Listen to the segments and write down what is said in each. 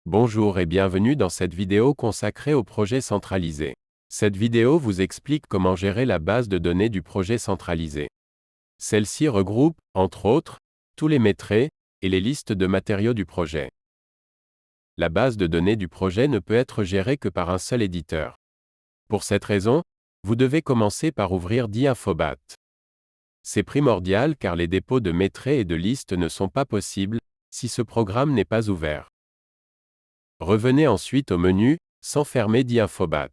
Bonjour et bienvenue dans cette vidéo consacrée au projet centralisé. Cette vidéo vous explique comment gérer la base de données du projet centralisé. Celle-ci regroupe, entre autres, tous les métraits et les listes de matériaux du projet. La base de données du projet ne peut être gérée que par un seul éditeur. Pour cette raison, vous devez commencer par ouvrir dInfobat. C'est primordial car les dépôts de métraits et de listes ne sont pas possibles si ce programme n'est pas ouvert. Revenez ensuite au menu, sans fermer dInfobat.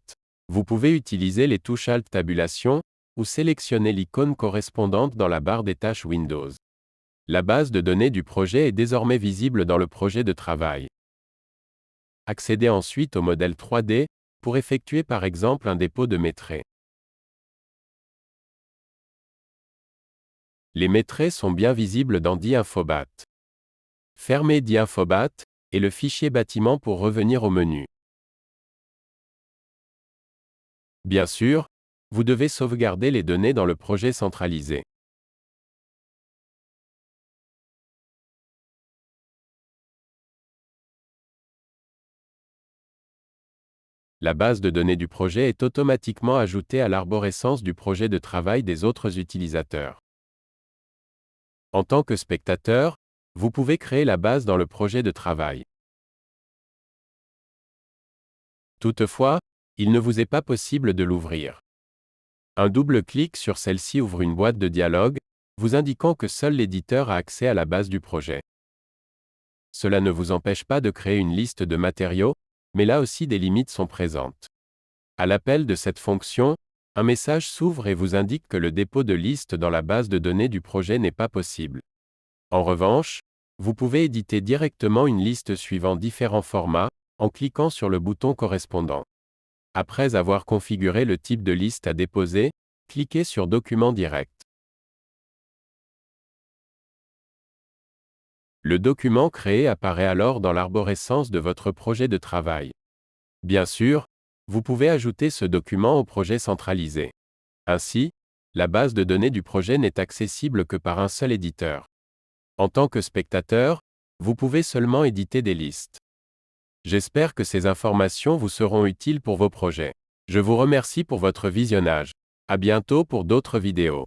Vous pouvez utiliser les touches Alt Tabulation, ou sélectionner l'icône correspondante dans la barre des tâches Windows. La base de données du projet est désormais visible dans le projet de travail. Accédez ensuite au modèle 3D, pour effectuer par exemple un dépôt de métraits. Les métraits sont bien visibles dans dInfobat. Fermez dInfobat, et le fichier bâtiment pour revenir au menu. Bien sûr, vous devez sauvegarder les données dans le projet centralisé. La base de données du projet est automatiquement ajoutée à l'arborescence du projet de travail des autres utilisateurs. En tant que spectateur, vous pouvez créer la base dans le projet de travail. Toutefois, il ne vous est pas possible de l'ouvrir. Un double clic sur celle-ci ouvre une boîte de dialogue, vous indiquant que seul l'éditeur a accès à la base du projet. Cela ne vous empêche pas de créer une liste de matériaux, mais là aussi des limites sont présentes. À l'appel de cette fonction, un message s'ouvre et vous indique que le dépôt de liste dans la base de données du projet n'est pas possible. En revanche, vous pouvez éditer directement une liste suivant différents formats, en cliquant sur le bouton correspondant. Après avoir configuré le type de liste à déposer, cliquez sur Document direct. Le document créé apparaît alors dans l'arborescence de votre projet de travail. Bien sûr, vous pouvez ajouter ce document au projet centralisé. Ainsi, la base de données du projet n'est accessible que par un seul éditeur. En tant que spectateur, vous pouvez seulement éditer des listes. J'espère que ces informations vous seront utiles pour vos projets. Je vous remercie pour votre visionnage. À bientôt pour d'autres vidéos.